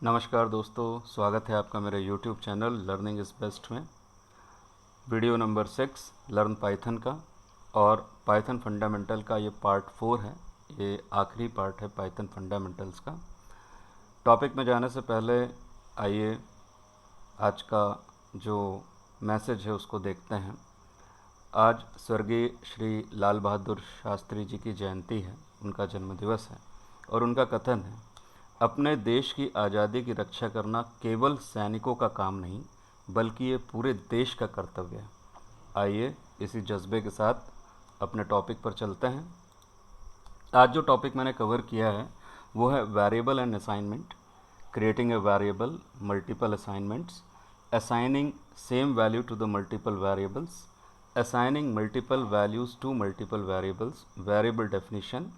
नमस्कार दोस्तों, स्वागत है आपका मेरे YouTube channel learning is best में। वीडियो नंबर 6 लर्न पाइथन का और पाइथन फंडामेंटल का ये पार्ट 4 है। ये आखिरी पार्ट है पाइथन फंडामेंटल्स का। टॉपिक में जाने से पहले आइए आज का जो मैसेज है उसको देखते हैं। आज स्वर्गीय श्री लाल बहादुर शास्त्री जी की जयंती है, उनका जन्मदिवस है और उनका कथन है, अपने देश की आज़ादी की रक्षा करना केवल सैनिकों का काम नहीं बल्कि ये पूरे देश का कर्तव्य है। आइए इसी जज्बे के साथ अपने टॉपिक पर चलते हैं। आज जो टॉपिक मैंने कवर किया है वो है variable and assignment, creating a variable, multiple assignments, assigning same value to the multiple variables, assigning multiple values to multiple variables, variable definition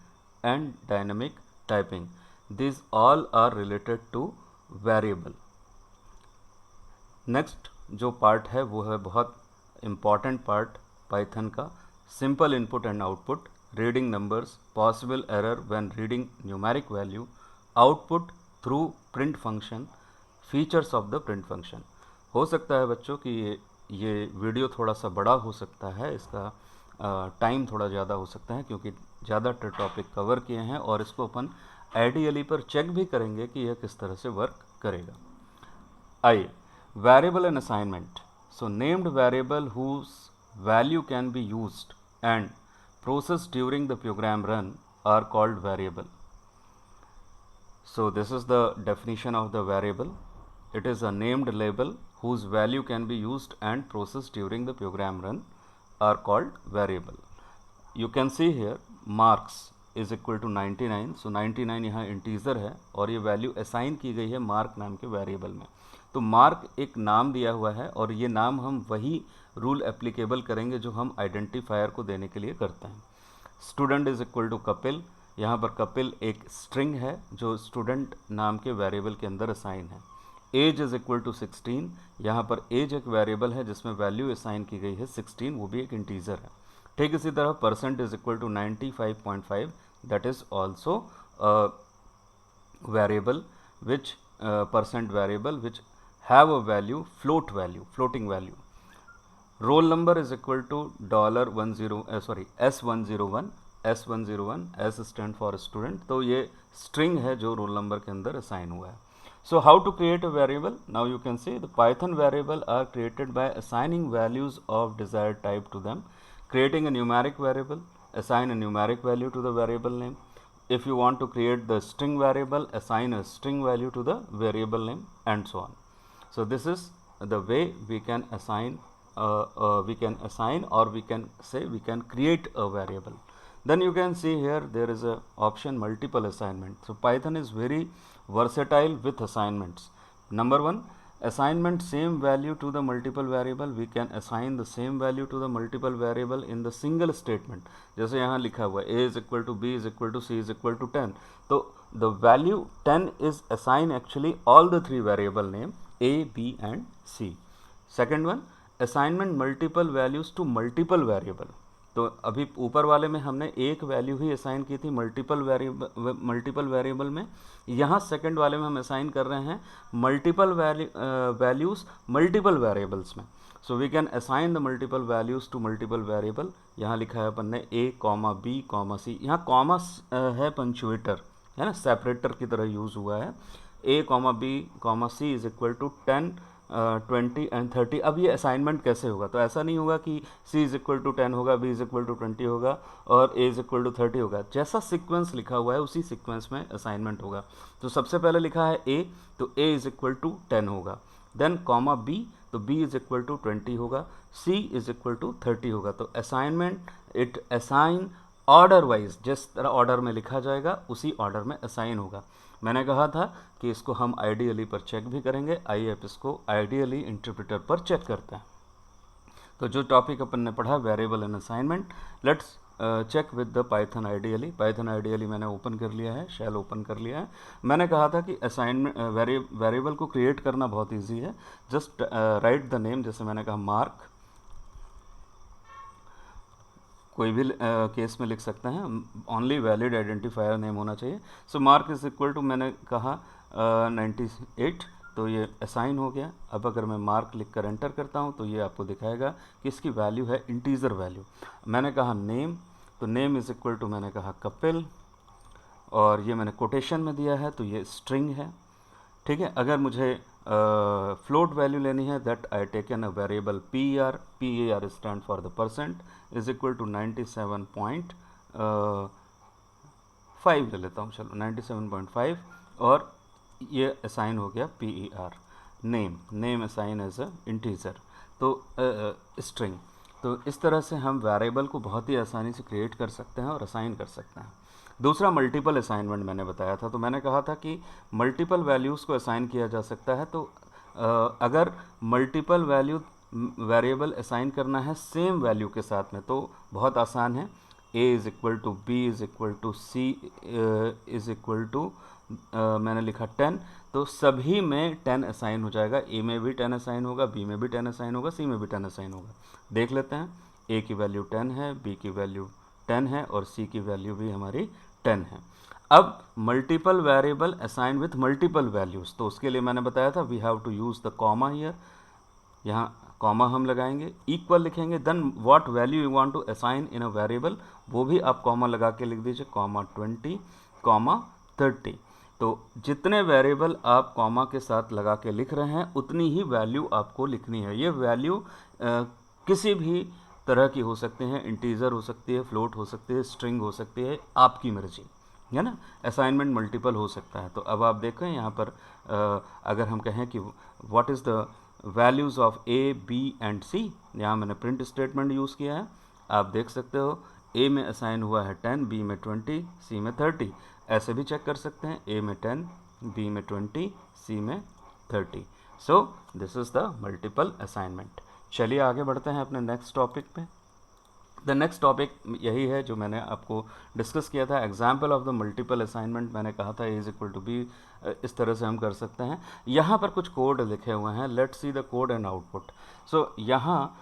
and dynamic typing. These all are related to variable. Next जो part है वो है बहुत important part Python का, simple input and output, reading numbers, possible error when reading numeric value, output through print function, features of the print function. हो सकता है बच्चों कि ये वीडियो थोड़ा सा बड़ा हो सकता है, इसका टाइम थोड़ा ज़्यादा हो सकता है क्योंकि ज़्यादातर टॉपिक कवर किए हैं और इसको अपन आइडियली पर चेक भी करेंगे कि यह किस तरह से वर्क करेगा। आइए, variable and assignment. So named variable whose value can be used and processed during the program run are called variable. So this is the definition of the variable. It is a named label whose value can be used and processed during the program run are called variable. You can see here marks is equal to 99. So 99 यहाँ integer है और ये value assign की गई है mark नाम के variable में। तो मार्क एक नाम दिया हुआ है और ये नाम हम वही रूल एप्लीकेबल करेंगे जो हम आइडेंटिफायर को देने के लिए करते हैं। Student is equal to Kapil, यहाँ पर कपिल एक स्ट्रिंग है जो स्टूडेंट नाम के वेरिएबल के अंदर असाइन है। एज इज इक्वल टू 16, यहाँ पर एज एक वेरिएबल है जिसमें वैल्यू असाइन की गई है 16, वो भी एक इंटीजर है। ठीक इसी तरह percent is equal to 95.5, that is also variable which percent variable which have a value, floating value. Roll number is equal to S101, S stand for student, तो ये string है जो roll number के अंदर assign हुआ है। So how to create a variable? Now you can see the Python variable are created by assigning values of desired type to them, creating a numeric variable, assign a numeric value to the variable name. If you want to create the string variable, assign a string value to the variable name and so on. So this is the way we can assign or we can say we can create a variable. Then you can see here there is a option multiple assignment. So Python is very versatile with assignments. Number one, assignment same value to the multiple variable. We can assign the same value to the multiple variable in the single statement. जैसे यहाँ लिखा हुआ है a is equal to b is equal to c is equal to 10. तो the value 10 is assigned actually all the three variable name A, B and C. Second one, assignment multiple values to multiple variable. तो अभी ऊपर वाले में हमने एक value ही assign की थी मल्टीपल वेरिएबल में, यहाँ सेकंड वाले में हम असाइन कर रहे हैं मल्टीपल वैल्यूज मल्टीपल वेरिएबल्स में. So we can assign the multiple values to multiple variable. यहाँ लिखा है अपन ने A, B, C. यहाँ कॉमा है पंक्चुएटर, है ना, सेपरेटर की तरह यूज हुआ है. A, B, C is equal to 10, 20 and 30. अब ये असाइनमेंट कैसे होगा? तो ऐसा नहीं होगा कि C इज इक्वल टू 10 होगा, B इज इक्वल टू 20 होगा और A इज इक्वल टू 30 होगा. जैसा सीक्वेंस लिखा हुआ है उसी सीक्वेंस में असाइनमेंट होगा. तो सबसे पहले लिखा है A, तो A इज इक्वल टू 10 होगा. देन B, तो B इज इक्वल टू 20 होगा. C इज इक्वल टू 30 होगा. तो assignment it assign order wise, जिस तरह ऑर्डर में लिखा जाएगा उसी ऑर्डर में असाइन होगा. मैंने कहा था कि इसको हम आइडियली पर चेक भी करेंगे. आइए अब इसको आइडियली इंटरप्रेटर पर चेक करते हैं. तो जो टॉपिक अपन ने पढ़ा variable and assignment, let's check with the Python IDLE. Python IDLE मैंने ओपन कर लिया है, शेल ओपन कर लिया है. मैंने कहा था कि असाइनमेंट वेरिएबल को क्रिएट करना बहुत ईजी है. जस्ट राइट द नेम, जैसे मैंने कहा मार्क कोई भी केस में लिख सकते हैं, ओनली वैलिड आइडेंटिफायर नेम होना चाहिए। सो मार्क इज इक्वल टू मैंने कहा 98, तो ये असाइन हो गया। अब अगर मैं मार्क लिख कर एंटर करता हूँ तो ये आपको दिखाएगा कि इसकी वैल्यू है इंटीजर वैल्यू। मैंने कहा नेम, तो नेम इज इक्वल टू मैंने कहा कपिल, और ये मैंने कोटेशन में दिया है तो ये स्ट्रिंग है, ठीक है। अगर मुझे फ्लोट वैल्यू लेनी है, that I taken a variable P R stand for the percent, is equal to 97.5 ले लेता हूँ, चलो 97.5, और ये असाइन हो गया PER। Name assign as a integer, तो स्ट्रिंग। तो इस तरह से हम वेरिएबल को बहुत ही आसानी से क्रिएट कर सकते हैं और असाइन कर सकते हैं। दूसरा मल्टीपल असाइनमेंट मैंने बताया था, तो मैंने कहा था कि मल्टीपल वैल्यूज़ को असाइन किया जा सकता है। तो अगर मल्टीपल वैल्यू वेरिएबल असाइन करना है सेम वैल्यू के साथ में, तो बहुत आसान है। a is equal to B is equal to C is equal to मैंने लिखा 10, तो सभी में 10 असाइन हो जाएगा। a में भी 10 असाइन होगा, b में भी 10 असाइन होगा, c में भी 10 असाइन होगा। देख लेते हैं, a की वैल्यू 10 है, b की वैल्यू 10 है, और c की वैल्यू भी हमारी 10 है। अब multiple variable assign with multiple values, तो उसके लिए मैंने बताया था we have to use the comma here. यहाँ कॉमा हम लगाएंगे, इक्वल लिखेंगे, then what value you want to assign in a variable, वो भी आप कॉमा लगा के लिख दीजिए, कॉमा 20, कॉमा 30। तो जितने वेरिएबल आप कॉमा के साथ लगा के लिख रहे हैं उतनी ही वैल्यू आपको लिखनी है। ये वैल्यू किसी भी तरह की हो सकती हैं, इंटीजर हो सकती है, फ्लोट हो सकती है, स्ट्रिंग हो सकती है, आपकी मर्जी है ना। असाइनमेंट मल्टीपल हो सकता है। तो अब आप देखें यहाँ पर अगर हम कहें कि what is the values of A, B and C, यहाँ मैंने प्रिंट स्टेटमेंट यूज़ किया है। आप देख सकते हो A में असाइन हुआ है 10, B में 20, C में 30। ऐसे भी चेक कर सकते हैं, A में 10, B में 20, C में 30। So this is the multiple assignment. चलिए आगे बढ़ते हैं अपने नेक्स्ट टॉपिक पे। द नेक्स्ट टॉपिक यही है जो मैंने आपको डिस्कस किया था, example of the multiple assignment. मैंने कहा था A is equal to B, इस तरह से हम कर सकते हैं। यहाँ पर कुछ कोड लिखे हुए हैं, let's see the code and output. So यहाँ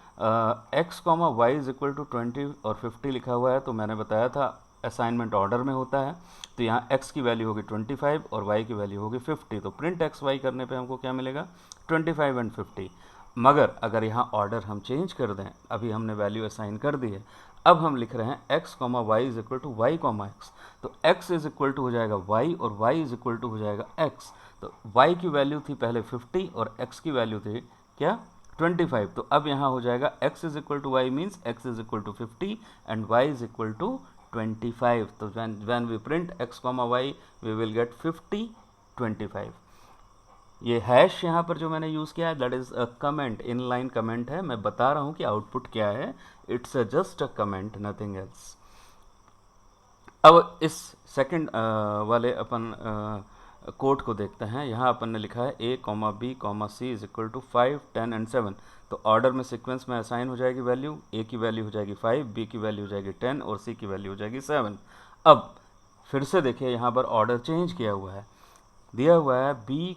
x, y is equal to 20 और 50 लिखा हुआ है, तो मैंने बताया था असाइनमेंट ऑर्डर में होता है। तो यहाँ x की वैल्यू होगी 25 और y की वैल्यू होगी 50, तो प्रिंट x y करने पे हमको क्या मिलेगा, 25 एंड 50। मगर अगर यहाँ ऑर्डर हम चेंज कर दें, अभी हमने वैल्यू असाइन कर दी है, अब हम लिख रहे हैं x, y is equal to Y, x, तो x इज इक्वल टू हो जाएगा y और y इज इक्वल टू हो जाएगा x। तो y की वैल्यू थी पहले 50 और x की वैल्यू थी क्या, 25। तो अब यहाँ हो जाएगा x is equal to Y means x is equal to 50 and y is equal to 25। तो when we print x, y we will get 50, 25। ये हैश यहाँ पर जो मैंने यूज़ किया है that is a comment, in line comment है। मैं बता रहा हूँ कि आउटपुट क्या है, it's just a comment, nothing else. अब इस सेकंड वाले अपन कोड को देखते हैं। यहाँ अपन ने लिखा है a, b, c is equal to 5, 10 and 7। तो ऑर्डर में सीक्वेंस में असाइन हो जाएगी वैल्यू, a की वैल्यू हो जाएगी 5, b की वैल्यू हो जाएगी 10 और c की वैल्यू हो जाएगी 7। अब फिर से देखिए यहाँ पर ऑर्डर चेंज किया हुआ है, दिया हुआ है b,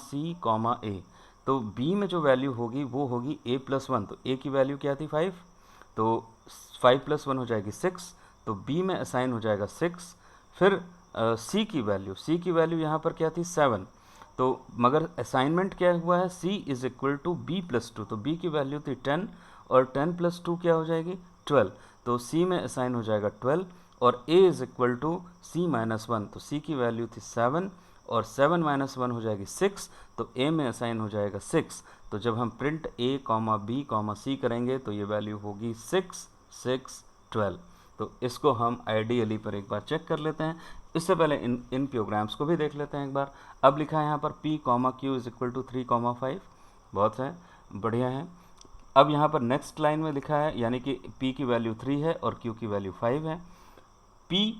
c, a। तो b में जो वैल्यू होगी वो होगी a प्लस 1। तो a की वैल्यू क्या थी 5, तो 5 प्लस 1 हो जाएगी 6, तो b में असाइन हो जाएगा 6। फिर c की वैल्यू यहाँ पर क्या थी 7, तो मगर असाइनमेंट क्या हुआ है c is equal to b plus 2, तो b की वैल्यू थी 10 और 10 प्लस 2 क्या हो जाएगी 12, तो c में असाइन हो जाएगा 12। और a is equal to c minus 1, तो c की वैल्यू थी 7 और 7 माइनस 1 हो जाएगी 6, तो a में असाइन हो जाएगा 6। तो जब हम प्रिंट a, b, c करेंगे तो ये वैल्यू होगी 6, 6, 12। तो इसको हम आइडियली पर एक बार चेक कर लेते हैं। इससे पहले इन प्रोग्राम्स को भी देख लेते हैं एक बार। अब लिखा है यहाँ पर p, q is equal to 3, 5। बहुत है, बढ़िया है। अब यहाँ पर नेक्स्ट लाइन में लिखा है, यानी कि p की वैल्यू 3 है और q की वैल्यू 5 है। p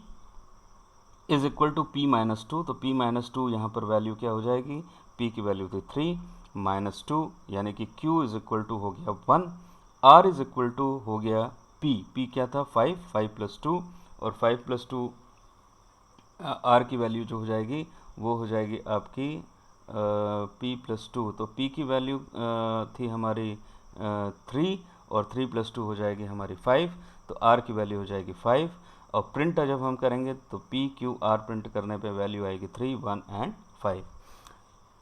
is equal to p minus 2, तो p माइनस 2 यहाँ पर वैल्यू क्या हो जाएगी, p की वैल्यू थी 3 माइनस 2, यानी कि q इज इक्वल टू हो गया 1, r इज इक्वल टू हो गया p क्या था 5, 5 प्लस 2 और 5 प्लस 2 r की वैल्यू जो हो जाएगी वो हो जाएगी आपकी p प्लस 2। तो p की वैल्यू थी हमारी 3 और 3 प्लस 2 हो जाएगी हमारी 5। तो आर की वैल्यू हो जाएगी 5, और प्रिंट जब हम करेंगे तो पी क्यू आर प्रिंट करने पे वैल्यू आएगी 3, 1 एंड 5।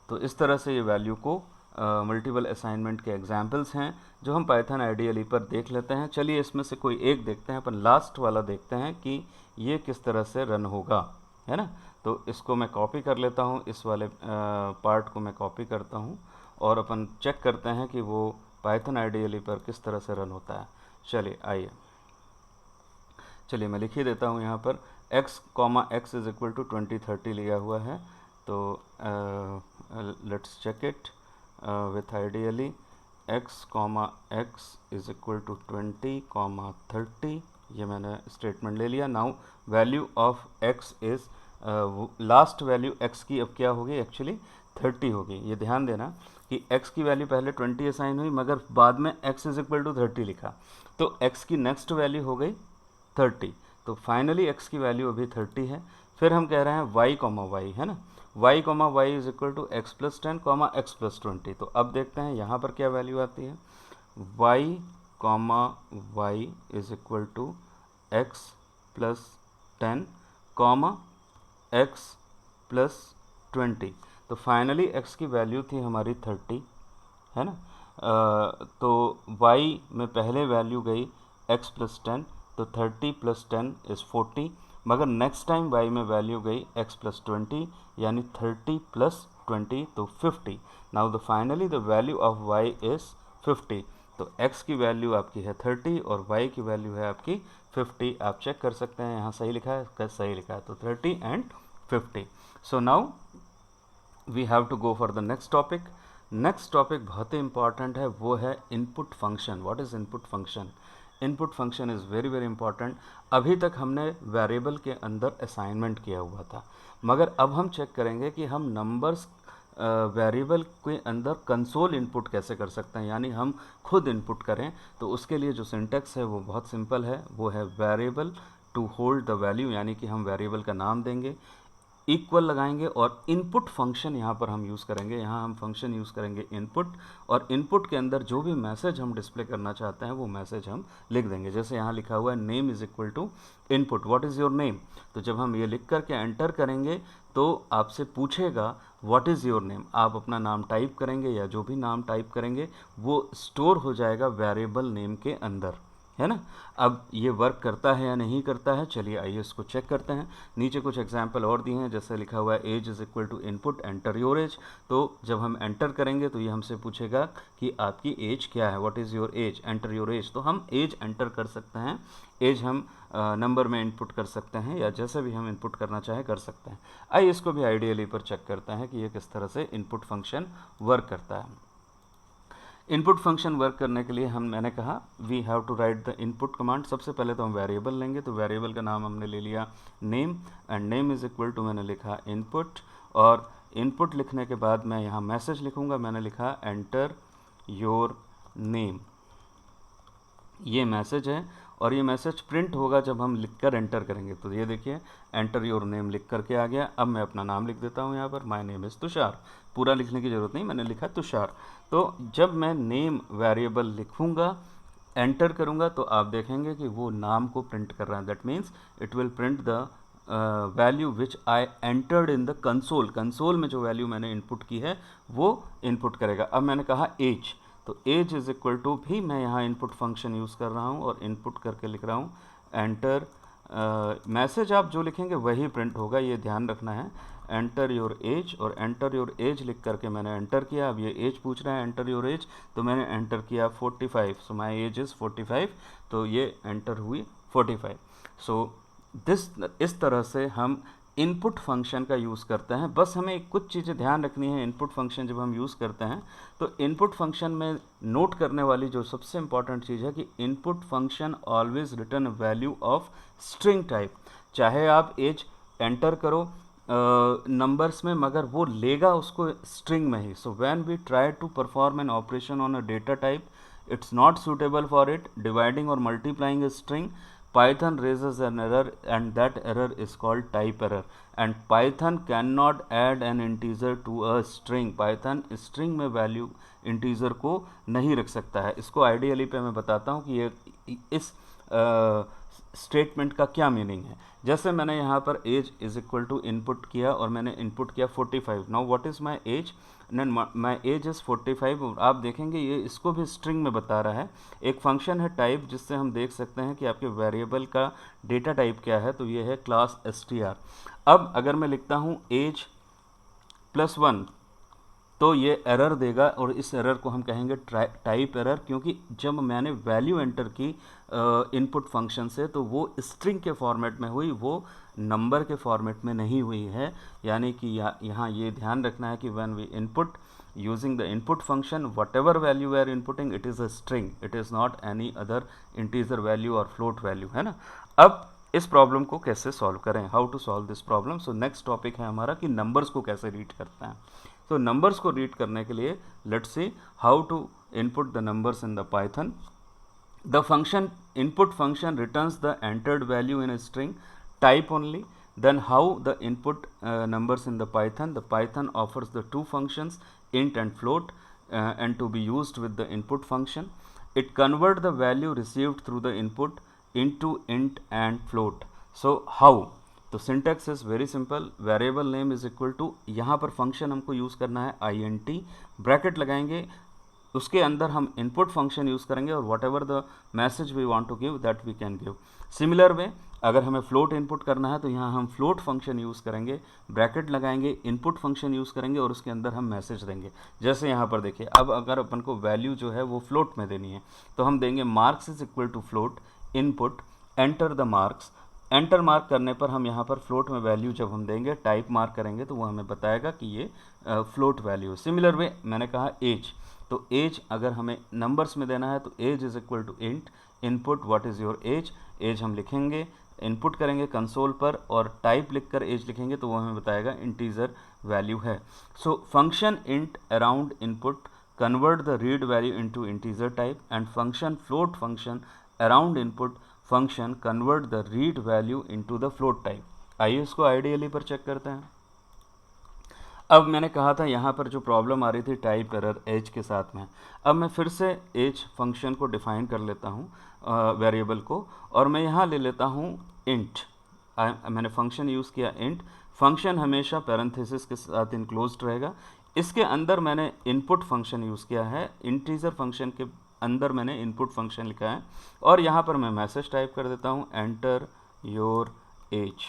तो इस तरह से ये वैल्यू को मल्टीपल असाइनमेंट के एग्जाम्पल्स हैं जो हम पाइथन आईडीएलई पर देख लेते हैं। चलिए इसमें से कोई एक देखते हैं, अपन लास्ट वाला देखते हैं कि ये किस तरह से रन होगा, है ना। तो इसको मैं कॉपी कर लेता हूँ, इस वाले पार्ट को मैं कॉपी करता हूँ और अपन चेक करते हैं कि वो पाइथन आईडीएलई पर किस तरह से रन होता है। चलिए आइए, चलिए मैं लिख ही देता हूँ यहाँ पर x, x is equal to 2030 लिया हुआ है। तो let's check it with ideally x, x is equal to 20, 30, ये मैंने स्टेटमेंट ले लिया। Now value of x is last value x की अब क्या होगी, एक्चुअली 30 होगी। ये ध्यान देना कि x की वैल्यू पहले 20 असाइन हुई मगर बाद में x इज इक्वल टू 30 लिखा, तो x की नेक्स्ट वैल्यू हो गई 30। तो फाइनली x की वैल्यू अभी 30 है। फिर हम कह रहे हैं y, है ना, y is equal to x plus 10, x plus 20। तो अब देखते हैं यहाँ पर क्या वैल्यू आती है, y is equal to x plus 10, x plus 20। तो फाइनली x की वैल्यू थी हमारी 30, है ना। तो y में पहले वैल्यू गई x प्लस 10, तो 30 प्लस 10 इज़ 40, मगर नेक्स्ट टाइम y में वैल्यू गई x प्लस 20 यानी 30 प्लस 20 तो 50। Now the finally the value of y is 50। तो x की वैल्यू आपकी है 30 और y की वैल्यू है आपकी 50। आप चेक कर सकते हैं यहाँ सही लिखा है, सही लिखा है, तो 30 and 50। So now we have to go for the next topic. Next topic बहुत ही इंपॉर्टेंट है, वो है input function. What is input function? Input function is very very important. अभी तक हमने वेरिएबल के अंदर असाइनमेंट किया हुआ था, मगर अब हम चेक करेंगे कि हम नंबर्स वेरिएबल के अंदर कंसोल इनपुट कैसे कर सकते हैं, यानी हम खुद इनपुट करें। तो उसके लिए जो सिंटेक्स है वो बहुत सिंपल है, वो है variable to hold the value, यानी कि हम वेरिएबल का नाम देंगे, इक्वल लगाएंगे और इनपुट फंक्शन यहाँ पर हम यूज़ करेंगे। यहाँ हम फंक्शन यूज़ करेंगे इनपुट, और इनपुट के अंदर जो भी मैसेज हम डिस्प्ले करना चाहते हैं वो मैसेज हम लिख देंगे। जैसे यहाँ लिखा हुआ है name is equal to input, what is your name. तो जब हम ये लिख करके एंटर करेंगे तो आपसे पूछेगा व्हाट इज़ योर नेम। आप अपना नाम टाइप करेंगे या जो भी नाम टाइप करेंगे वो स्टोर हो जाएगा वेरिएबल नेम के अंदर, है ना। अब ये वर्क करता है या नहीं करता है, चलिए आइए इसको चेक करते हैं। नीचे कुछ एग्जांपल और दिए हैं, जैसे लिखा हुआ है age is equal to input enter your age. तो जब हम एंटर करेंगे तो ये हमसे पूछेगा कि आपकी एज क्या है, what is your as, enter your age. तो हम एज एंटर कर सकते हैं, एज हम नंबर में इनपुट कर सकते हैं या जैसे भी हम इनपुट करना चाहें कर सकते हैं। आइए इसको भी आइडियली पर चेक करते हैं कि ये किस तरह से इनपुट फंक्शन वर्क करता है। इनपुट फंक्शन वर्क करने के लिए मैंने कहा we have to write the input command. सबसे पहले तो हम वेरिएबल लेंगे, तो वेरिएबल का नाम हमने ले लिया name, and name is equal to मैंने लिखा इनपुट, और इनपुट लिखने के बाद मैं यहाँ मैसेज लिखूँगा, मैंने लिखा एंटर योर नेम। ये मैसेज है और ये मैसेज प्रिंट होगा जब हम लिखकर एंटर करेंगे। तो ये देखिए एंटर योर नेम लिख करके आ गया। अब मैं अपना नाम लिख देता हूँ यहाँ पर, माय नेम इज़ तुषार। पूरा लिखने की ज़रूरत नहीं, मैंने लिखा तुषार। तो जब मैं नेम वेरिएबल लिखूँगा, एंटर करूँगा, तो आप देखेंगे कि वो नाम को प्रिंट कर रहा है। That means it will print the value which I entered in the console. Console में जो वैल्यू मैंने इनपुट की है वो इनपुट करेगा। अब मैंने कहा एज, तो एज इज़ इक्वल टू भी मैं यहाँ इनपुट फंक्शन यूज़ कर रहा हूँ और इनपुट करके लिख रहा हूँ एंटर। मैसेज आप जो लिखेंगे वही प्रिंट होगा, ये ध्यान रखना है। एंटर योर एज, और एंटर योर एज लिख करके मैंने एंटर किया। अब ये एज पूछ रहा है एंटर योर एज, तो मैंने एंटर किया 45। सो माई एज इज़ 45, तो ये एंटर हुई 45। सो इस तरह से हम इनपुट फंक्शन का यूज़ करते हैं। बस हमें कुछ चीज़ें ध्यान रखनी है। इनपुट फंक्शन जब हम यूज़ करते हैं तो इनपुट फंक्शन में नोट करने वाली जो सबसे इंपॉर्टेंट चीज़ है कि input function always return value of string type. चाहे आप एज एंटर करो नंबर्स में, मगर वो लेगा उसको स्ट्रिंग में ही। So when we try to perform an operation on a data type, it's not suitable for it, dividing or multiplying a string, Python raises an error, and that error is called type error, and Python cannot add an integer to a string. Python string में value integer को नहीं रख सकता है। इसको ideally पे मैं बताता हूँ कि ये इस स्टेटमेंट का क्या मीनिंग है। जैसे मैंने यहाँ पर age is equal to input किया और मैंने इनपुट किया 45। Now what is my age, my age is 45। आप देखेंगे ये इसको भी स्ट्रिंग में बता रहा है। एक फंक्शन है टाइप जिससे हम देख सकते हैं कि आपके वेरिएबल का डेटा टाइप क्या है, तो ये है क्लास str। अब अगर मैं लिखता हूँ एज +1 तो ये एरर देगा और इस एरर को हम कहेंगे टाइप एरर, क्योंकि जब मैंने वैल्यू एंटर की इनपुट फंक्शन से तो वो स्ट्रिंग के फॉर्मेट में हुई, वो नंबर के फॉर्मेट में नहीं हुई है। यानी कि यहाँ ये ध्यान रखना है कि when we input using the input function whatever value we are inputting it is a string, it is not any other integer value और फ्लोट वैल्यू, है ना। अब इस प्रॉब्लम को कैसे सॉल्व करें, how to solve this problem. So next topic है हमारा कि नंबर्स को कैसे रीड करते हैं। तो नंबर्स को रीड करने के लिए let's see how to input the numbers in the Python. The function input function returns the entered value in a string type only. Then how the input numbers in the Python offers the two functions int and float and to be used with the input function. It convert the value received through the input into int and float. So how, तो syntax is very simple, variable name is equal to, यहाँ पर function हमको use करना है int, bracket लगाएंगे, उसके अंदर हम इनपुट फंक्शन यूज़ करेंगे और whatever the message we want to give that we can give. Similar way अगर हमें फ्लोट इनपुट करना है तो यहाँ हम फ्लोट फंक्शन यूज़ करेंगे, ब्रैकेट लगाएंगे, इनपुट फंक्शन यूज़ करेंगे और उसके अंदर हम मैसेज देंगे। जैसे यहाँ पर देखिए, अब अगर अपन को वैल्यू जो है वो फ्लोट में देनी है तो हम देंगे marks is equal to float input enter the marks. Enter mark करने पर हम यहाँ पर फ्लोट में वैल्यू जब हम देंगे टाइप मार्क करेंगे तो वो हमें बताएगा कि ये फ्लोट वैल्यू। सिमिलर वे मैंने कहा एज, तो एज अगर हमें नंबर्स में देना है तो age is equal to int input what is your age, age हम लिखेंगे, इनपुट करेंगे कंसोल पर और टाइप लिखकर एज लिखेंगे तो वो हमें बताएगा इंटीजर वैल्यू है। So function int around input convert the read value into integer type and function float function around input function convert the read value into the float type. आइए इसको ideally पर check करते हैं। अब मैंने कहा था यहाँ पर जो प्रॉब्लम आ रही थी टाइप एरर एज के साथ में, अब मैं फिर से एज फंक्शन को डिफाइन कर लेता हूँ वेरिएबल को, और मैं यहाँ ले लेता हूँ इंट। मैंने फंक्शन यूज़ किया इंट, फंक्शन हमेशा पैरेंथेसिस के साथ इनक्लोज्ड रहेगा। इसके अंदर मैंने इनपुट फंक्शन यूज़ किया है, इंटीजर फंक्शन के अंदर मैंने इनपुट फंक्शन लिखा है और यहाँ पर मैं मैसेज टाइप कर देता हूँ एंटर योर एज।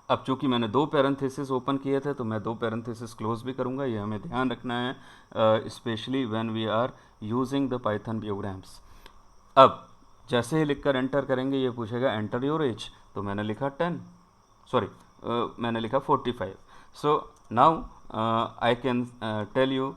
अब चूंकि मैंने दो पैरेंथेसिस ओपन किए थे तो मैं दो पैरेंथेसिस क्लोज भी करूंगा, ये हमें ध्यान रखना है specially when we are using the Python programs. अब जैसे ही लिखकर एंटर करेंगे ये पूछेगा एंटर योर एज, तो मैंने लिखा 10, सॉरी मैंने लिखा 45। So now I can tell you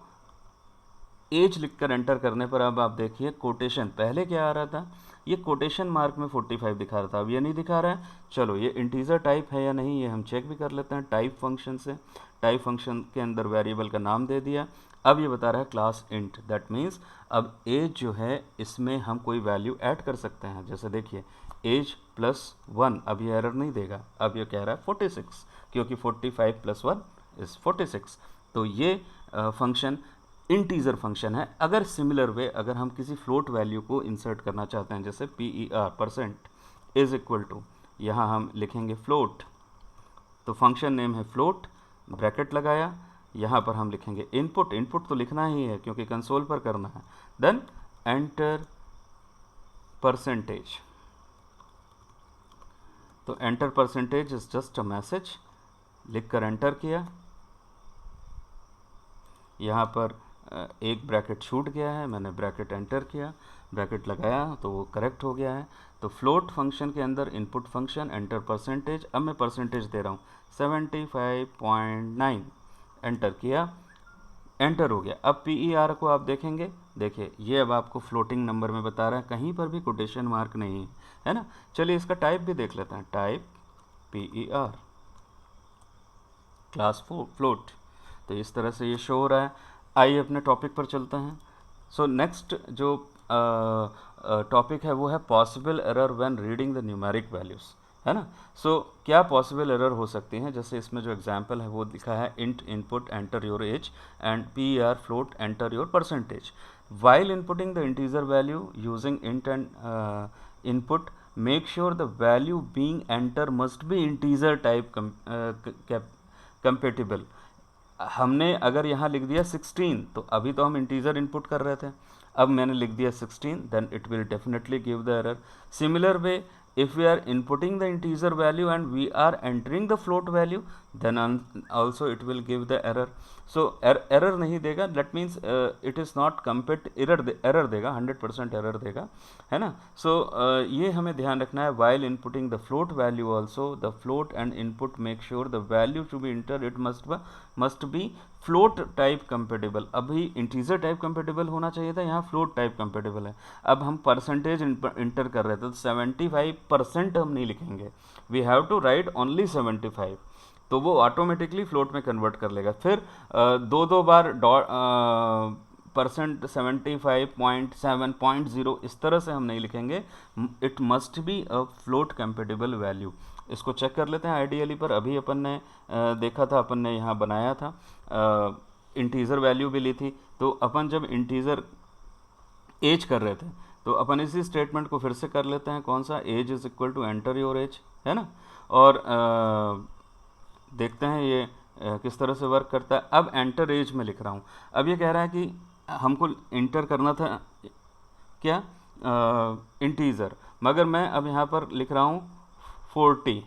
age लिखकर एंटर करने पर अब आप देखिए कोटेशन, पहले क्या आ रहा था, ये कोटेशन मार्क में 45 दिखा रहा था, अब ये नहीं दिखा रहा है। चलो ये इंटीजर टाइप है या नहीं ये हम चेक भी कर लेते हैं टाइप फंक्शन से। टाइप फंक्शन के अंदर वेरिएबल का नाम दे दिया, अब ये बता रहा है क्लास इंट, दैट मीन्स अब एज जो है इसमें हम कोई वैल्यू ऐड कर सकते हैं। जैसे देखिए एज +1, अब ये एरर नहीं देगा, अब ये कह रहा है 46, क्योंकि 45 + 1 इज़ 46। तो ये फंक्शन इंटीजर फंक्शन है। अगर सिमिलर वे अगर हम किसी फ्लोट वैल्यू को इंसर्ट करना चाहते हैं, जैसे PER percent is equal to, यहाँ हम लिखेंगे फ्लोट, तो फंक्शन नेम है फ्लोट, ब्रैकेट लगाया, यहाँ पर हम लिखेंगे इनपुट, इनपुट तो लिखना ही है क्योंकि कंसोल पर करना है, देन एंटर परसेंटेज, तो enter percentage is just a message, लिखकर एंटर किया, यहाँ पर एक ब्रैकेट छूट गया है, मैंने ब्रैकेट एंटर किया, ब्रैकेट लगाया तो वो करेक्ट हो गया है। तो फ्लोट फंक्शन के अंदर इनपुट फंक्शन एंटर परसेंटेज, अब मैं परसेंटेज दे रहा हूँ 75.9, एंटर किया, एंटर हो गया। अब PER को आप देखेंगे, देखिए ये अब आपको फ्लोटिंग नंबर में बता रहा है, कहीं पर भी कोटेशन मार्क नहीं है ना। चलिए इसका टाइप भी देख लेते हैं, टाइप PER क्लास फ्लोट, तो इस तरह से ये शो हो रहा है। आइए अपने टॉपिक पर चलते हैं। सो नेक्स्ट जो टॉपिक है वो है possible error when reading the numeric values, है ना। सो क्या पॉसिबल एरर हो सकती हैं, जैसे इसमें जो एग्जांपल है वो लिखा है int input enter your as and PER float enter your percentage. While inputting the integer value using int and input, make sure the value being entered must be integer type compatible। हमने अगर यहाँ लिख दिया 16, तो अभी तो हम integer input कर रहे थे, अब मैंने लिख दिया 16, then it will definitely give the error. Similar way, if we are inputting the integer value and we are entering the float value, then also it will give the error। so error नहीं देगा, that means it is not compate, error देगा, 100% error देगा, है ना। so ये हमें ध्यान रखना है, while inputting the float value also the float and input make sure the value to be entered it must be float type compatible. अभी इंटीजर टाइप कंपेटेबल होना चाहिए था, यहाँ फ्लोट टाइप कंपेटेबल है। अब हम परसेंटेज इंटर कर रहे थे तो 75% हम नहीं लिखेंगे, we have to write only 75, तो वो ऑटोमेटिकली फ्लोट में कन्वर्ट कर लेगा। फिर दो बार डॉट परसेंट 75.7.0 इस तरह से हम नहीं लिखेंगे, it must be a float compatible value. इसको चेक कर लेते हैं आइडियली पर। अभी अपन ने देखा था, अपन ने यहाँ बनाया था, इंटीजर वैल्यू भी ली थी, तो अपन जब इंटीजर एज कर रहे थे तो अपन इसी स्टेटमेंट को फिर से कर लेते हैं, कौन सा, age is equal to enter your age, है ना। और देखते हैं ये किस तरह से वर्क करता है। अब एंटर एज में लिख रहा हूँ, अब ये कह रहा है कि हमको इंटर करना था क्या, इंटीजर, मगर मैं अब यहाँ पर लिख रहा हूँ 40,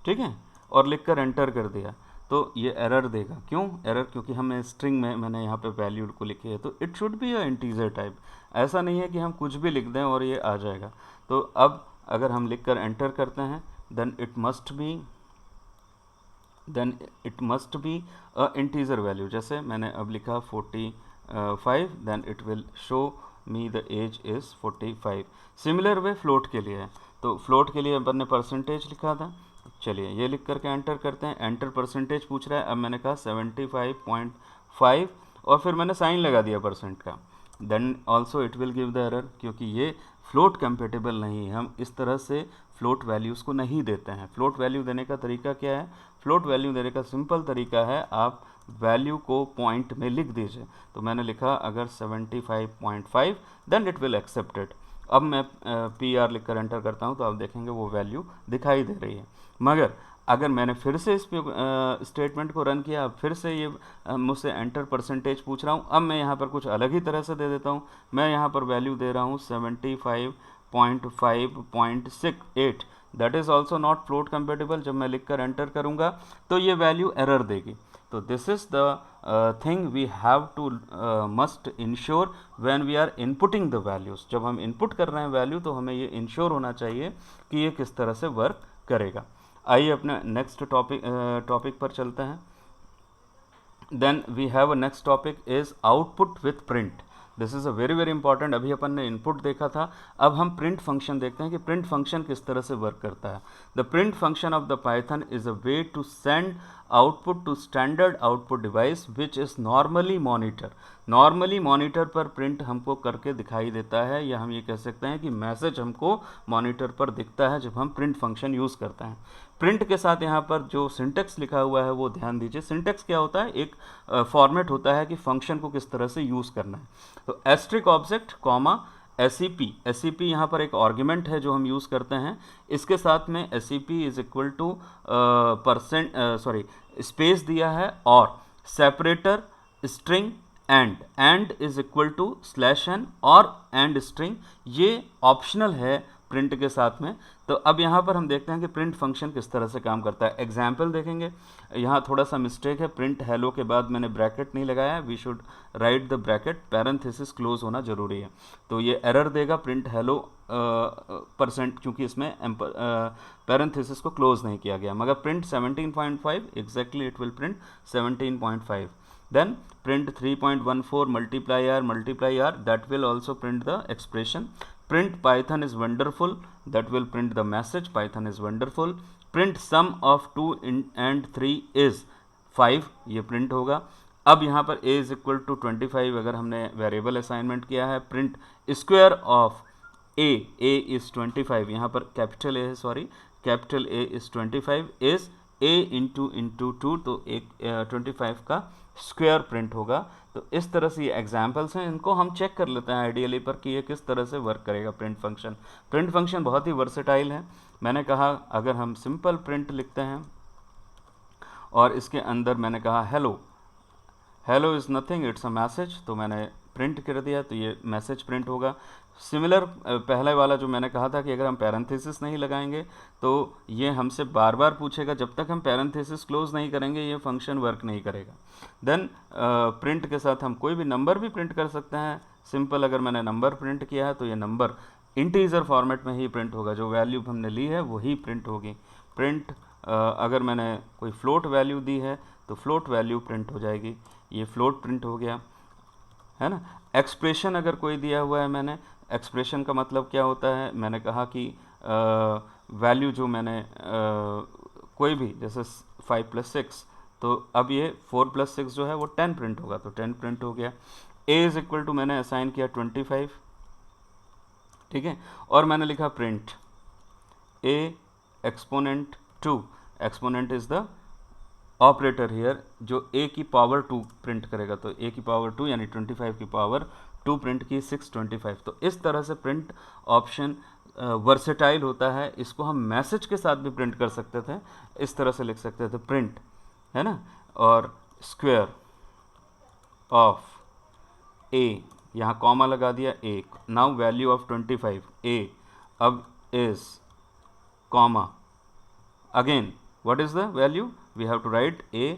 ठीक है, और लिखकर एंटर कर दिया, तो ये एरर देगा। क्यों एरर, क्योंकि हमने स्ट्रिंग में मैंने यहाँ पे वैल्यू को लिखी है, तो it should be a integer type. ऐसा नहीं है कि हम कुछ भी लिख दें और ये आ जाएगा। तो अब अगर हम लिखकर एंटर करते हैं, then it must be a integer value. जैसे मैंने अब लिखा 45, then it will show me the age is 45। Similar way float के लिए है, तो फ्लोट के लिए अपन ने परसेंटेज लिखा था, चलिए ये लिख करके एंटर करते हैं। एंटर परसेंटेज पूछ रहा है, अब मैंने कहा 75.5 और फिर मैंने साइन लगा दिया परसेंट का, then also it will give the error, क्योंकि ये फ्लोट कंपेटेबल नहीं है। हम इस तरह से फ्लोट वैल्यूज़ को नहीं देते हैं। फ्लोट वैल्यू देने का तरीका क्या है, फ्लोट वैल्यू देने का सिंपल तरीका है, आप वैल्यू को पॉइंट में लिख दीजिए। तो मैंने लिखा अगर 75.5, then it will accept it. अब मैं PR लिख कर एंटर करता हूँ, तो आप देखेंगे वो वैल्यू दिखाई दे रही है। मगर अगर मैंने फिर से इस स्टेटमेंट को रन किया, फिर से ये मुझसे एंटर परसेंटेज पूछ रहा हूँ, अब मैं यहाँ पर कुछ अलग ही तरह से दे देता हूँ। मैं यहाँ पर वैल्यू दे रहा हूँ 75.5.68, that is also not float compatible. जब मैं लिख कर एंटर करूँगा तो ये वैल्यू एरर देगी। तो this is the thing we have to must ensure when we are inputting the values. जब हम इनपुट कर रहे हैं वैल्यू, तो हमें ये इंश्योर होना चाहिए कि ये किस तरह से वर्क करेगा। आइए अपने नेक्स्ट टॉपिक पर चलते हैं। Then we have a next topic is output with print. This is a very very important. अभी अपन ने इनपुट देखा था, अब हम प्रिंट फंक्शन देखते हैं कि प्रिंट फंक्शन किस तरह से वर्क करता है। The print function of the Python is a way to send output to standard output device which is normally monitor. Normally monitor पर प्रिंट हमको करके दिखाई देता है, या हम ये कह सकते हैं कि मैसेज हमको मॉनिटर पर दिखता है जब हम प्रिंट फंक्शन यूज़ करते हैं। प्रिंट के साथ यहाँ पर जो सिंटेक्स लिखा हुआ है वो ध्यान दीजिए। सिंटेक्स क्या होता है, एक फॉर्मेट होता है कि फंक्शन को किस तरह से यूज़ करना है। तो एस्ट्रिक ऑब्जेक्ट कॉमा SEP यहाँ पर एक आर्ग्यूमेंट है जो हम यूज़ करते हैं। इसके साथ में SEP is equal to space दिया है, और separator string end is equal to /n और एंड स्ट्रिंग, ये ऑप्शनल है प्रिंट के साथ में। तो अब यहाँ पर हम देखते हैं कि प्रिंट फंक्शन किस तरह से काम करता है। एग्जाम्पल देखेंगे, यहाँ थोड़ा सा मिस्टेक है, प्रिंट हेलो के बाद मैंने ब्रैकेट नहीं लगाया, we should write the bracket, parenthesis close होना जरूरी है। तो ये एरर देगा प्रिंट हेलो %, क्योंकि इसमें पैरेंथेसिस को क्लोज नहीं किया गया। मगर print 17.5 exactly it will print 17.5। then print 3.14 multiply r that will also print the expression. Print Python is wonderful, that will print the message Python is wonderful. Print sum of 2 and 3 is 5, ये print होगा। अब यहाँ पर a is equal to 25 अगर हमने variable assignment किया है। Print square of A is 25, यहाँ पर कैपिटल ए है, sorry, capital A is 25 is a into two, तो एक 25 का स्क्वायर प्रिंट होगा। तो इस तरह से ये एग्जाम्पल्स हैं, इनको हम चेक कर लेते हैं आइडियली पर कि ये किस तरह से वर्क करेगा प्रिंट फंक्शन। प्रिंट फंक्शन बहुत ही वर्सेटाइल है। मैंने कहा अगर हम सिंपल प्रिंट लिखते हैं और इसके अंदर मैंने कहा hello, hello is nothing, it's a message, तो मैंने प्रिंट कर दिया, तो ये मैसेज प्रिंट होगा। सिमिलर पहले वाला जो मैंने कहा था कि अगर हम पैरेंथेसिस नहीं लगाएंगे तो ये हमसे बार बार पूछेगा, जब तक हम पैरेंथेसिस क्लोज नहीं करेंगे ये फंक्शन वर्क नहीं करेगा। देन प्रिंट के साथ हम कोई भी नंबर भी प्रिंट कर सकते हैं। सिंपल अगर मैंने नंबर प्रिंट किया है तो ये नंबर इंटीजर फॉर्मेट में ही प्रिंट होगा, जो वैल्यू हमने ली है वही प्रिंट होगी। प्रिंट अगर मैंने कोई फ्लोट वैल्यू दी है तो फ्लोट वैल्यू प्रिंट हो जाएगी, ये फ्लोट प्रिंट हो गया, है ना। एक्सप्रेशन अगर कोई दिया हुआ है, मैंने एक्सप्रेशन का मतलब क्या होता है, मैंने कहा कि वैल्यू जो मैंने कोई भी जैसे 5 + 6, तो अब ये 4 + 6 जो है वो 10 प्रिंट होगा, तो 10 प्रिंट हो गया। ए इज इक्वल टू मैंने असाइन किया 25, ठीक है, और मैंने लिखा print A exponent 2, exponent is the operator here जो a की पावर 2 प्रिंट करेगा, तो a की पावर 2 यानी 25 की पावर 2 प्रिंट की 625। तो इस तरह से प्रिंट ऑप्शन वर्सेटाइल होता है। इसको हम मैसेज के साथ भी प्रिंट कर सकते थे, इस तरह से लिख सकते थे प्रिंट, है ना, और स्क्वायर ऑफ a, यहाँ कॉमा लगा दिया a, now value of 25 a, अब is comma again what is the value, we have to write a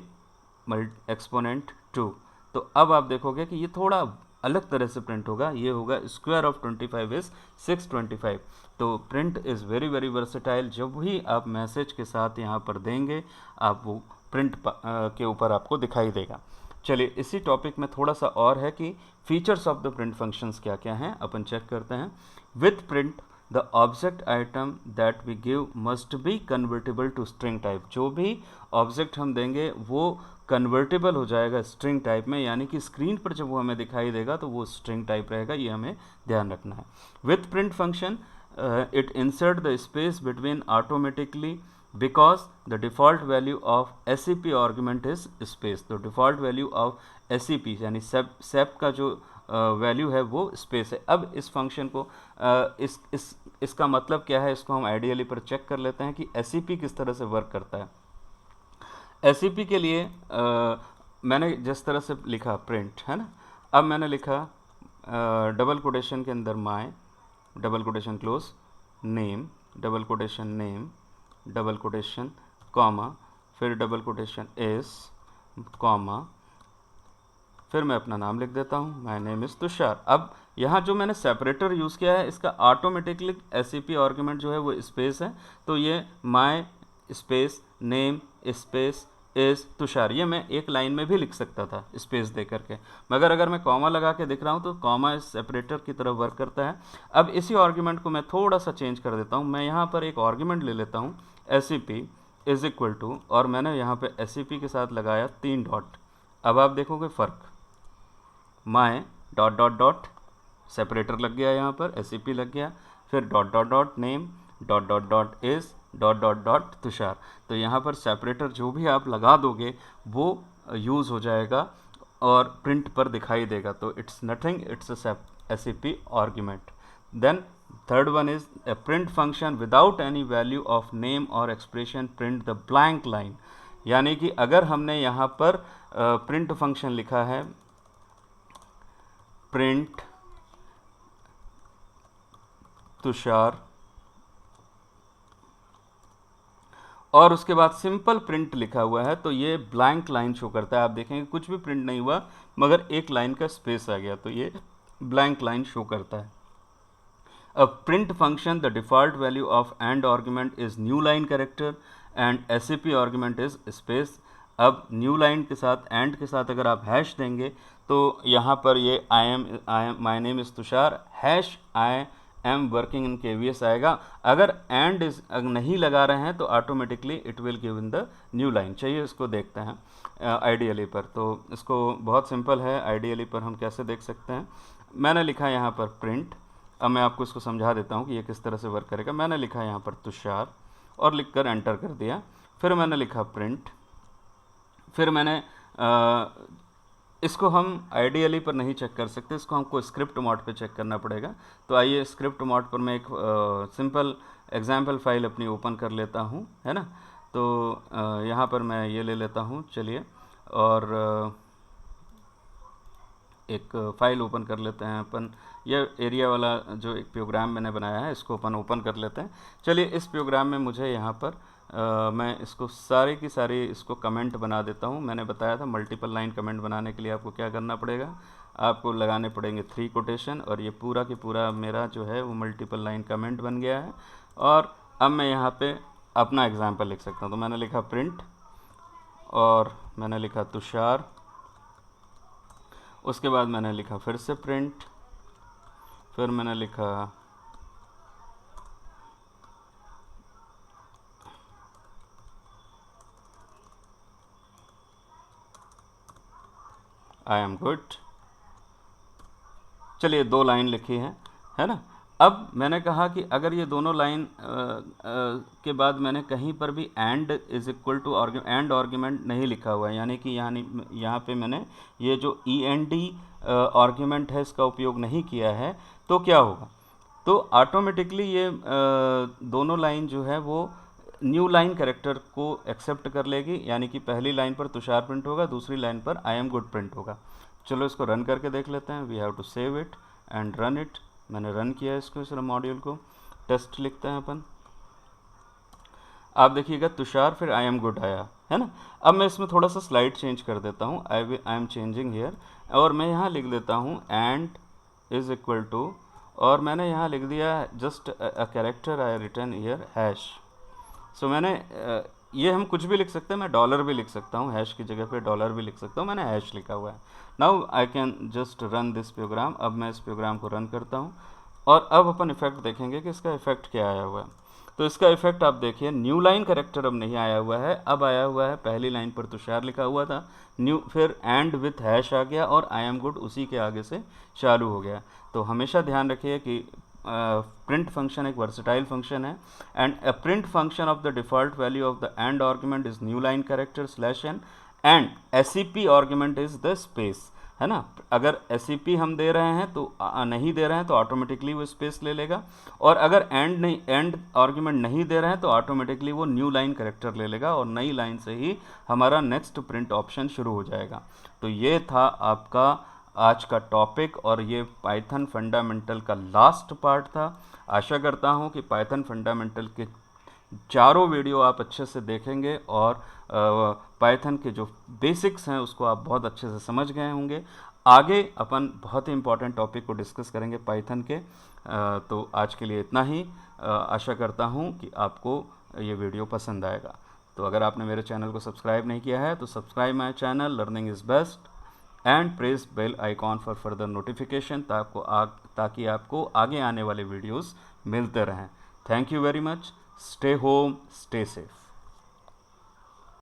exponent 2। तो अब आप देखोगे कि ये थोड़ा अलग तरह से प्रिंट होगा, ये होगा स्क्वायर ऑफ 25 इज 625। तो print is very very versatile, जब भी आप मैसेज के साथ यहाँ पर देंगे आप वो प्रिंट के ऊपर आपको दिखाई देगा। चलिए इसी टॉपिक में थोड़ा सा और है कि features of the print functions क्या क्या हैं, अपन चेक करते हैं। With print the object item that we give must be convertible to string type, जो भी ऑब्जेक्ट हम देंगे वो कन्वर्टेबल हो जाएगा स्ट्रिंग टाइप में, यानी कि स्क्रीन पर जब वो हमें दिखाई देगा तो वो स्ट्रिंग टाइप रहेगा, ये हमें ध्यान रखना है। With print function it insert the space between automatically because the default value of SCP argument is space, तो डिफ़ॉल्ट वैल्यू ऑफ SCP यानी सेप का जो वैल्यू है वो स्पेस है। अब इस फंक्शन को इसका मतलब क्या है, इसको हम आइडियली पर चेक कर लेते हैं कि SCP किस तरह से वर्क करता है। SCP के लिए मैंने जिस तरह से लिखा प्रिंट, है ना, अब मैंने लिखा डबल कोटेशन के अंदर my, double quotation close, name, double quotation name, double quotation comma, फिर डबल कोटेशन एस कॉमा, फिर मैं अपना नाम लिख देता हूँ, माय नेम इज़ तुषार। अब यहाँ जो मैंने सेपरेटर यूज़ किया है इसका ऑटोमेटिकली SCP आर्गुमेंट जो है वो स्पेस है, तो ये my space name space is Tushar, ये मैं एक लाइन में भी लिख सकता था स्पेस दे करके, मगर अगर मैं कॉमा लगा के दिख रहा हूँ तो कॉमा इस सेपरेटर की तरफ वर्क करता है। अब इसी आर्गुमेंट को मैं थोड़ा सा चेंज कर देता हूँ, मैं यहाँ पर एक आर्गुमेंट ले लेता हूँ SCP इज इक्वल टू, और मैंने यहाँ पे SCP के साथ लगाया 3 डॉट। अब आप देखोगे फ़र्क, my dot dot dot separator लग गया, यहाँ पर SCP लग गया, फिर dot dot dot name dot dot dot is dot dot dot Tushar. तो यहाँ पर सेपरेटर जो भी आप लगा दोगे वो यूज़ हो जाएगा और प्रिंट पर दिखाई देगा, तो it's nothing, it's a SCP argument. Then third one is a print function without any value of name or expression print the blank line, यानी कि अगर हमने यहाँ पर प्रिंट फंक्शन लिखा है प्रिंट तुषार और उसके बाद सिंपल प्रिंट लिखा हुआ है, तो ये ब्लैंक लाइन शो करता है। आप देखेंगे कुछ भी प्रिंट नहीं हुआ मगर एक लाइन का स्पेस आ गया, तो ये ब्लैंक लाइन शो करता है। A print function, the default value of AND argument is new line character and SCP argument is space। अब न्यू लाइन के साथ AND के साथ अगर आप हैश देंगे तो यहाँ पर ये I am my name is Tushar hash I am working in KVS आएगा। अगर AND नहीं लगा रहे हैं तो automatically it will give in the new line. चाहिए इसको देखते हैं आइडियली पर, तो इसको बहुत सिंपल है, आइडियली पर हम कैसे देख सकते हैं। मैंने लिखा यहाँ पर प्रिंट, अब मैं आपको इसको समझा देता हूँ कि ये किस तरह से वर्क करेगा। मैंने लिखा यहाँ पर तुषार और लिखकर एंटर कर दिया, फिर मैंने लिखा प्रिंट, फिर मैंने इसको हम आइडियली पर नहीं चेक कर सकते, इसको हमको स्क्रिप्ट मोड पे चेक करना पड़ेगा। तो आइए स्क्रिप्ट मोड पर मैं एक सिंपल एग्जाम्पल फाइल अपनी ओपन कर लेता हूँ, है ना। तो यहाँ पर मैं ये ले लेता हूँ, चलिए, और एक फ़ाइल ओपन कर लेते हैं अपन। ये एरिया वाला जो एक प्रोग्राम मैंने बनाया है इसको अपन ओपन कर लेते हैं। चलिए, इस प्रोग्राम में मुझे यहाँ पर मैं इसको सारी की सारी इसको कमेंट बना देता हूँ। मैंने बताया था मल्टीपल लाइन कमेंट बनाने के लिए आपको क्या करना पड़ेगा, आपको लगाने पड़ेंगे 3 कोटेशन, और ये पूरा की पूरा मेरा जो है वो मल्टीपल लाइन कमेंट बन गया है। और अब मैं यहाँ पे अपना एग्जाम्पल लिख सकता हूँ। तो मैंने लिखा प्रिंट और मैंने लिखा तुषार, उसके बाद मैंने लिखा फिर से प्रिंट, फिर मैंने लिखा आई एम गुड। चलिए 2 लाइन लिखी है ना। अब मैंने कहा कि अगर ये दोनों लाइन के बाद मैंने कहीं पर भी end is equal to end argument नहीं लिखा हुआ है, यानी कि यहाँ पे मैंने ये जो END आर्ग्यूमेंट है इसका उपयोग नहीं किया है, तो क्या होगा, तो ऑटोमेटिकली ये दोनों लाइन जो है वो न्यू लाइन कैरेक्टर को एक्सेप्ट कर लेगी, यानी कि पहली लाइन पर तुषार प्रिंट होगा, दूसरी लाइन पर आई एम गुड प्रिंट होगा। चलो इसको रन करके देख लेते हैं। We have to save it and run it. मैंने रन किया इसको, इस मॉड्यूल को, टेस्ट लिखते हैं अपन। आप देखिएगा तुषार फिर आई एम गुड आया, है ना। अब मैं इसमें थोड़ा सा स्लाइड चेंज कर देता हूँ, आई एम चेंजिंग हियर, और मैं यहाँ लिख देता हूँ एंड इज इक्वल टू, और मैंने यहाँ लिख दिया just a character I return here hash. So मैंने ये हम कुछ भी लिख सकते हैं, मैं डॉलर भी लिख सकता हूँ, हैश की जगह पे डॉलर भी लिख सकता हूँ, मैंने हैश लिखा हुआ है। Now I can just run this program. अब मैं इस प्रोग्राम को रन करता हूँ और अब अपन इफेक्ट देखेंगे कि इसका इफेक्ट क्या आया हुआ है। तो इसका इफेक्ट आप देखिए, न्यू लाइन कैरेक्टर अब नहीं आया हुआ है, अब आया हुआ है पहली लाइन पर तुषार लिखा हुआ था, न्यू फिर एंड विथ हैश आ गया और आई एम गुड उसी के आगे से चालू हो गया। तो हमेशा ध्यान रखिए कि प्रिंट फंक्शन एक वर्सेटाइल फंक्शन है, and a print function of the default value of the end argument is new line character /n and SCP argument is the space, है ना। अगर SCP हम दे रहे हैं तो नहीं दे रहे हैं तो ऑटोमेटिकली वो स्पेस ले लेगा, और अगर एंड आर्ग्यूमेंट नहीं दे रहे हैं तो ऑटोमेटिकली वो न्यू लाइन कैरेक्टर ले लेगा और नई लाइन से ही हमारा नेक्स्ट प्रिंट ऑप्शन शुरू हो जाएगा। तो ये था आपका आज का टॉपिक, और ये पाइथन फंडामेंटल का लास्ट पार्ट था। आशा करता हूँ कि पाइथन फंडामेंटल के चारों वीडियो आप अच्छे से देखेंगे और पाइथन के जो बेसिक्स हैं उसको आप बहुत अच्छे से समझ गए होंगे। आगे अपन बहुत ही इंपॉर्टेंट टॉपिक को डिस्कस करेंगे पाइथन के। तो आज के लिए इतना ही। आशा करता हूँ कि आपको ये वीडियो पसंद आएगा। तो अगर आपने मेरे चैनल को सब्सक्राइब नहीं किया है तो subscribe my channel learning is best and press bell icon for further notification, ताकि आपको आगे आने वाले वीडियोस मिलते रहें। Thank you very much. Stay home, stay safe.